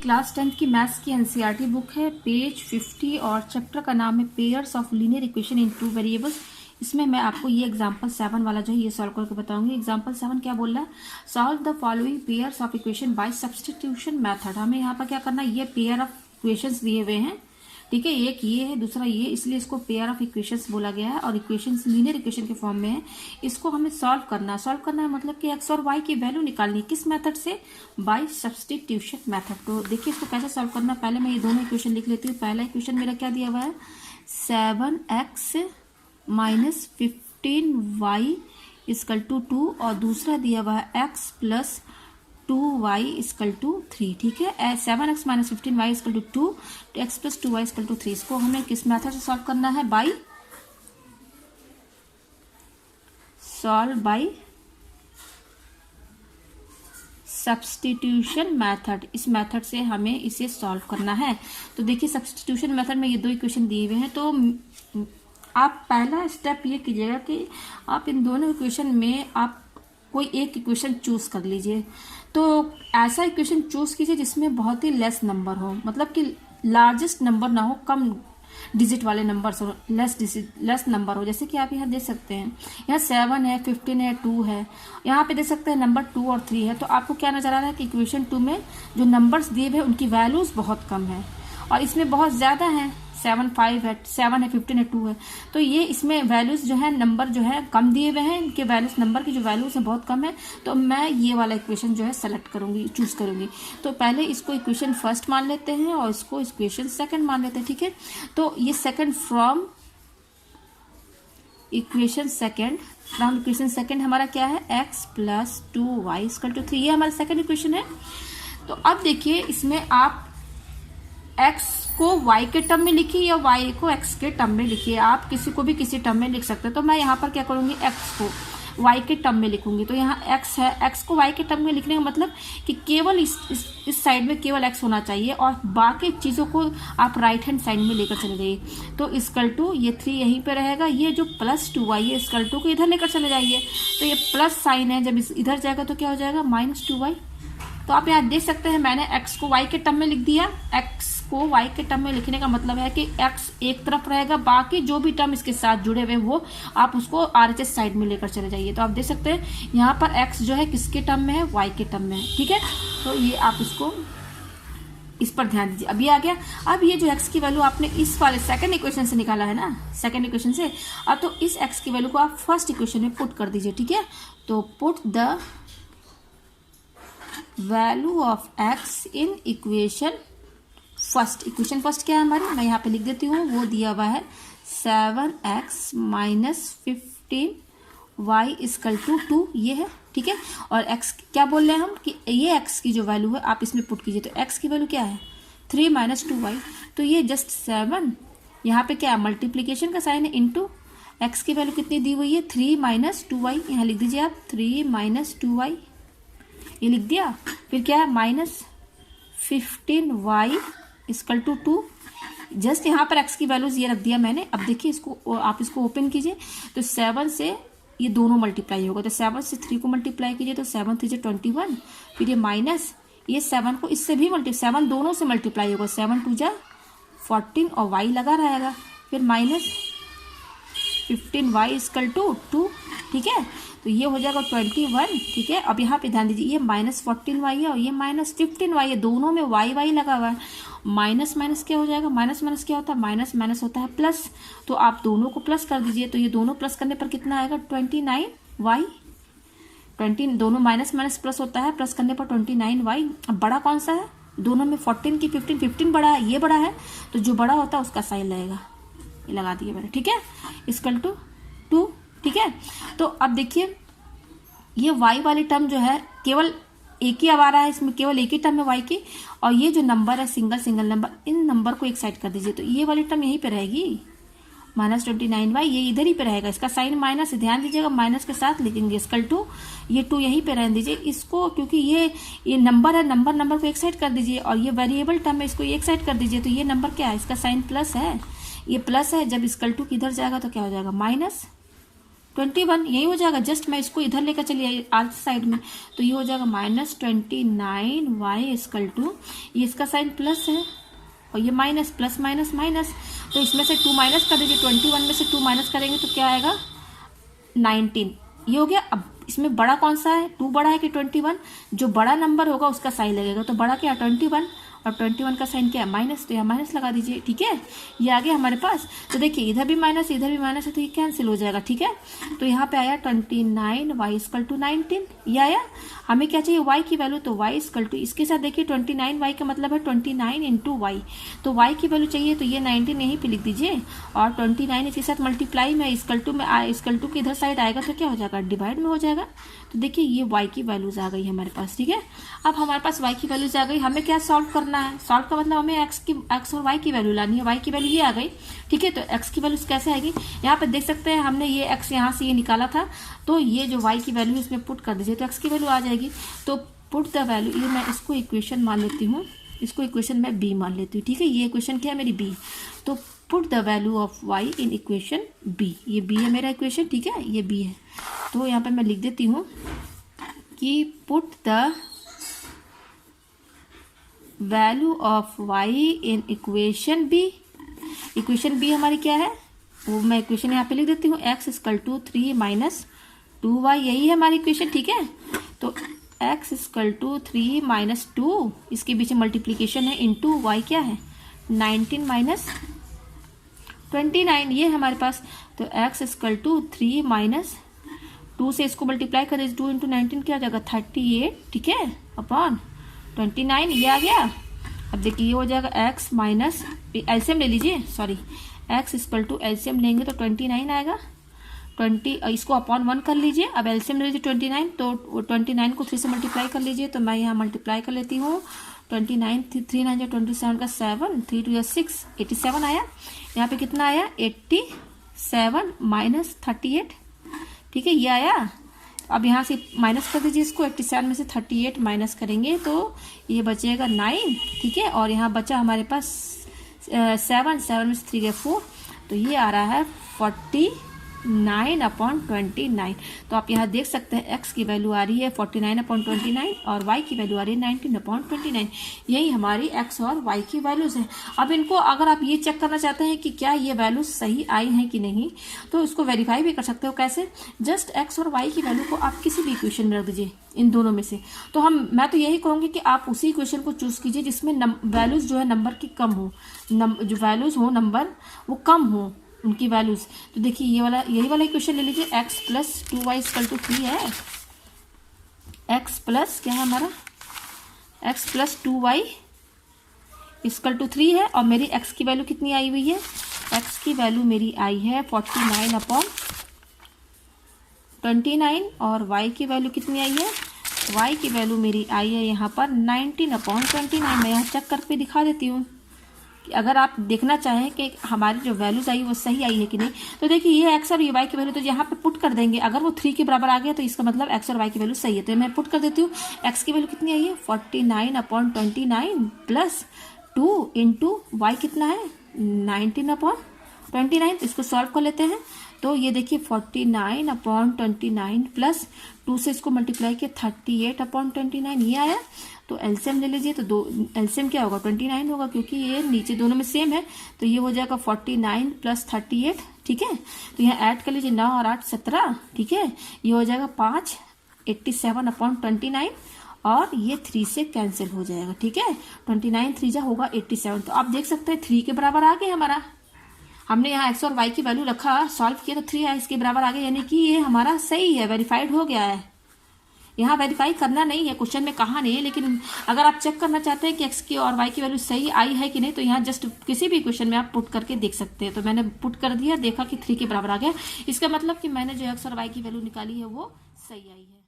Class 10th की maths की NCERT book है, पेज 50 और चैप्टर का नाम है pairs of linear equation in two variables. इसमें मैं आपको ये एग्जांपल 7 वाला जो है ये सॉल्व करके बताऊंगी। एग्जांपल 7 क्या बोल रहा है, solve the following pairs of equation by substitution method. हमें यहाँ पर क्या करना है, ये पेयर ऑफ इक्वेशंस दिए हुए हैं, ठीक है, एक ये है दूसरा ये, इसलिए इसको पेयर ऑफ इक्वेशंस बोला गया है और इक्वेशंस लीनियर इक्वेशन के फॉर्म में है। इसको हमें सॉल्व करना है मतलब कि एक्स और वाई की वैल्यू निकालनी है। किस मेथड से? By substitution method. तो देखिए इसको कैसे सॉल्व करना है। पहले मैं ये दोनों इक्वेशन लिख लेती हूँ। पहला इक्वेशन मेरा क्या दिया हुआ है, 7x minus 15y equal to 2 और दूसरा दिया हुआ है x plus 2y equal to 3, ठीक है। 7x minus 15y equal to 2, x plus 2y equal to 3। इसको हमें किस मेथड से सॉल्व करना है? By substitution method. इस मेथड से हमें इसे सॉल्व करना है। तो देखिए सब्स्टिट्यूशन मेथड में ये दो इक्वेशन दिए हुए हैं, तो आप पहला स्टेप ये कीजिएगा कि आप इन दोनों इक्वेशन में आप कोई एक इक्वेशन चूज कर लीजिए। तो ऐसा इक्वेशन चूज कीजिए जिसमें बहुत ही लेस नंबर हो, मतलब कि लार्जेस्ट नंबर ना हो, कम डिजिट वाले नंबर हो, लेस नंबर हो। जैसे कि आप यहाँ देख सकते हैं, यहाँ 7 है, 15 है, 2 है, यहाँ पे देख सकते हैं नंबर 2 और 3 है। तो आपको क्या नजर आ रहा है कि इक्वेशन 2 में जो नंबर्स दिए हुए उनकी वैल्यूज बहुत कम है और इसमें बहुत ज्यादा है, 7 5 है, 7 है, 15 है, 2 है। तो ये इसमें वैल्यूज जो है, नंबर जो है कम दिए हुए हैं, इनके वैल्यूज, नंबर की जो वैल्यूज है बहुत कम है। तो मैं ये वाला इक्वेशन जो है सेलेक्ट करूंगी, चूज करूंगी। तो पहले इसको इक्वेशन फर्स्ट मान लेते हैं और इसको इक्वेशन सेकंड मान लेते हैं, ठीक है। तो ये सेकंड फ्रॉम इक्वेशन सेकंड हमारा क्या है, x plus 2y equal to 3, ये हमारा सेकंड इक्वेशन है। तो अब देखिए इसमें आप x को y के टर्म में लिखिए या y को x के टर्म में लिखिए, आप किसी को भी किसी टर्म में लिख सकते हैं। तो मैं यहाँ पर क्या करूंगी, x को y के टर्म में लिखूंगी। तो यहाँ x है, x को y के टर्म में लिखने का मतलब कि केवल इस साइड में केवल x होना चाहिए और बाकी चीजों को आप राइट हैंड साइड में लेकर चले जाइए। तो इक्वल टू ये 3 यहीं पे रहेगा, ये जो प्लस 2y है इक्वल टू को इधर लेकर चले जाइए। तो ये प्लस साइन है, जब इधर जाएगा तो क्या हो जाएगा, माइनस 2y। तो आप यहाँ देख सकते हैं मैंने x को y के टर्म में लिख दिया। x को y के टर्म में लिखने का मतलब है कि x एक तरफ रहेगा, बाकी जो भी टर्म इसके साथ जुड़े हुए वो आप उसको RHS साइड में लेकर चले जाइए। तो आप देख सकते हैं यहाँ पर x जो है किसके टर्म में है, y के टर्म में है, ठीक है। तो ये आप इसको इस पर ध्यान दीजिए। अब ये आ गया। अब ये जो x की वैल्यू आपने इस वाले सेकंड इक्वेशन से निकाला है ना, सेकंड इक्वेशन से, अब तो इस x की वैल्यू को आप फर्स्ट इक्वेशन में पुट कर दीजिए, ठीक है। तो put the value of x in equation first क्या है हमारी, मैं यहाँ पे लिख देती हूँ, वो दिया हुआ है 7x minus 15y equal to 2, ये है, ठीक है। और x क्या बोल रहे हैं हम कि ये x की जो वैल्यू है आप इसमें पुट कीजिए। तो x की वैल्यू क्या है, 3 माइनस 2y। तो ये जस्ट 7, यहाँ पे क्या है, मल्टीप्लीकेशन का साइन है, इंटू x की वैल्यू कितनी दी हुई है, 3 माइनस 2y। यहाँ लिख दीजिए आप 3 माइनस 2y, ये लिख दिया। फिर क्या है, minus 15y equal to 2। Just यहाँ पर x की वैल्यूज ये रख दिया मैंने। अब देखिए इसको आप इसको ओपन कीजिए तो 7 से ये दोनों मल्टीप्लाई होगा। तो 7 से 3 को मल्टीप्लाई कीजिए तो 7 3 21, फिर ये माइनस, ये 7 को इससे भी 7 दोनों से मल्टीप्लाई होगा, 7 2 14 और y लगा रहेगा, फिर माइनस 15y इक्वल टू 2, ठीक है। तो ये हो जाएगा 21, ठीक है। अब यहाँ पे ध्यान दीजिए, ये माइनस 14y है और ये माइनस 15y है, दोनों में y लगा हुआ है। माइनस माइनस क्या हो जाएगा, माइनस माइनस क्या होता है, माइनस माइनस होता है प्लस। तो आप दोनों को प्लस कर दीजिए। तो ये दोनों प्लस करने पर कितना आएगा, 29y। 20 दोनों माइनस माइनस प्लस होता है, प्लस करने पर 29y। अब बड़ा कौन सा है दोनों में, 14 की 15 बड़ा है, ये बड़ा है, तो जो बड़ा होता है उसका साइन लगेगा, ये लगा दिया मैंने, ठीक है, इक्वल टू 2, ठीक है। तो अब देखिए ये y वाली टर्म जो है केवल एक ही अब आ रहा है, इसमें केवल एक ही टर्म है y की, और ये जो नंबर है सिंगल नंबर, इन नंबर को एक साइड कर दीजिए। तो ये वाली टर्म यहीं पे रहेगी, माइनस 29y, ये इधर ही पे रहेगा, इसका साइन माइनस, ध्यान दीजिएगा माइनस के साथ लिखेंगे, इक्वल टू ये 2 यहीं पे रहने दीजिए इसको, क्योंकि ये नंबर है, नंबर को एक साइड कर दीजिए, और ये वेरिएबल टर्म है, इसको एक साइड कर दीजिए। तो ये नंबर क्या है, इसका साइन प्लस है, ये प्लस है, जब इक्वल टू किधर जाएगा तो क्या हो जाएगा, माइनस। 21 यही हो जाएगा। जस्ट मैं इसको इधर लेकर चलिए आर साइड में, तो ये हो जाएगा -29y इक्वल टू, ये इसका साइन प्लस है और ये माइनस, प्लस माइनस माइनस, तो इसमें से 2 माइनस कर दीजिए। 21 में से 2 माइनस करेंगे तो क्या आएगा 19। ये हो गया। अब इसमें बड़ा कौन सा है, 2 बड़ा है कि 21? जो बड़ा नंबर होगा उसका साइन लगेगा, तो बड़ा क्या 21 और 21 का साइन क्या है माइनस, तो यहाँ माइनस लगा दीजिए। ठीक है, ये आ गया हमारे पास। तो देखिए इधर भी माइनस इधर भी माइनस है, तो ये कैंसिल हो जाएगा। ठीक है, तो यहाँ पे आया 29y इक्वल टू 19, ये आया। हमें क्या चाहिए y की वैल्यू, तो y इक्वल टू, इसके साथ देखिए 29y का मतलब है 29 इंटू वाई, तो y की वैल्यू चाहिए तो ये 19 यहीं पे लिख दीजिए और 29 इसके साथ मल्टीप्लाई में इक्वल टू में इक्वल टू के इधर साइड आएगा तो क्या हो जाएगा डिवाइड में हो जाएगा। तो देखिए ये y की वैल्यूज आ गई हमारे पास। ठीक है, अब हमारे पास y की वैल्यूज आ गई, हमें क्या सॉल्व करना है, सॉल्व का मतलब हमें x और y की वैल्यू लानी है। y की वैल्यू ये आ गई। ठीक है, तो x की वैल्यूज कैसे आएगी, यहाँ पे देख सकते हैं हमने ये x यहाँ से ये निकाला था, तो ये जो y की वैल्यू इसमें पुट कर दीजिए तो x की वैल्यू आ जाएगी। तो पुट द वैल्यू, ये मैं इसको इक्वेशन मान लेती हूँ, इसको इक्वेशन मैं b मान लेती हूँ। ठीक है, ये इक्वेशन क्या है मेरी b, तो put the value of y in equation b, ये b है मेरा इक्वेशन। ठीक है, ये b है, तो यहाँ पे मैं लिख देती हूँ कि put the value of y in equation b। Equation b हमारी क्या है, वो मैं इक्वेशन यहाँ पे लिख देती हूँ, x equal to 3 minus 2y, यही है हमारी इक्वेशन। ठीक है, तो x इक्वल टू 3 माइनस 2, इसके बीच में मल्टीप्लीकेशन है, इंटू y क्या है 19 माइनस 29, ये हमारे पास। तो x इक्वल टू 3 माइनस 2 से इसको मल्टीप्लाई करें, 2 इंटू 19 क्या हो जाएगा 38। ठीक है, अपॉन 29, ये आ गया। अब देखिए ये हो जाएगा x माइनस, एलसीएम ले लीजिए, sorry, x equal to LCM लेंगे तो 29 आएगा, 20, इसको अपॉन 1 कर लीजिए। अब एलसीएम ले लीजिए 29, तो 29 को 3 से मल्टीप्लाई कर लीजिए, तो मैं यहाँ मल्टीप्लाई कर लेती हूँ। 29 3 9 27 का 7, 3 2 6, 87 आया। यहाँ पे कितना आया 87 माइनस 38। ठीक है, ये आया। अब यहाँ से माइनस कर दीजिए इसको, 87 में से 38 माइनस करेंगे तो ये बचेगा 9। ठीक है, और यहाँ बचा हमारे पास 7 में से 3 गए 4, तो ये आ रहा है 49/29। तो आप यहाँ देख सकते हैं x की वैल्यू आ रही है 49/29 और y की वैल्यू आ रही है 19/29। यही हमारी x और y की वैल्यूज हैं। अब इनको अगर आप ये चेक करना चाहते हैं कि क्या ये वैल्यूज सही आई हैं कि नहीं, तो इसको वेरीफाई भी कर सकते हो। कैसे, जस्ट x और y की वैल्यू को आप किसी भी इक्वेशन में रख दीजिए, इन दोनों में से। तो मैं तो यही कहूँगी कि आप उसी इक्वेशन को चूज कीजिए जिसमें वैल्यूज जो है नंबर की कम हो, जो वैल्यूज हो नंबर वो कम हो उनकी वैल्यूज। तो देखिए यही वाला इक्वेशन ले लीजिए, x plus 2y equal to 3 है, x प्लस क्या है हमारा, x plus 2y equal to 3 है, और मेरी x की वैल्यू कितनी आई हुई है, x की वैल्यू मेरी आई है 49/29 और y की वैल्यू कितनी आई है, y की वैल्यू मेरी आई है यहाँ पर 19/29। मैं यहाँ चेक करके दिखा देती हूँ कि अगर आप देखना चाहें कि हमारी जो वैल्यूज आई वो सही आई है कि नहीं। तो देखिए ये x और ये y की वैल्यू तो यहाँ पे पुट कर देंगे, अगर वो 3 के बराबर आ गया तो इसका मतलब x और y की वैल्यू सही है। तो मैं पुट कर देती हूँ, x की वैल्यू कितनी आई है 49/29 प्लस 2 इंटू y कितना है 19/29। तो इसको सॉल्व कर लेते हैं। तो ये देखिए 49/29 प्लस 2 से इसको मल्टीप्लाई किया 38/29, ये आया। तो एलसीएम ले लीजिए, तो एलसीएम क्या होगा 29 होगा, क्योंकि ये नीचे दोनों में सेम है। तो ये हो जाएगा 49 प्लस 38। ठीक है, तो यहाँ ऐड कर लीजिए 9 और 8 17। ठीक है, ये हो जाएगा 5 87/29 और ये 3 से कैंसिल हो जाएगा। ठीक है, 29 3 जा होगा 87। तो आप देख सकते हैं 3 के बराबर आ गया हमारा। हमने यहाँ x और y की वैल्यू रखा, सॉल्व किया तो 3 के बराबर आ गया, यानी कि ये हमारा सही है, वेरीफाइड हो गया है। यहाँ वेरीफाई करना नहीं है, क्वेश्चन में कहा नहीं है, लेकिन अगर आप चेक करना चाहते हैं कि x की और y की वैल्यू सही आई है कि नहीं, तो यहाँ जस्ट किसी भी क्वेश्चन में आप पुट करके देख सकते हैं। तो मैंने पुट कर दिया, देखा कि 3 के बराबर आ गया, इसका मतलब कि मैंने जो x और y की वैल्यू निकाली है वो सही आई है।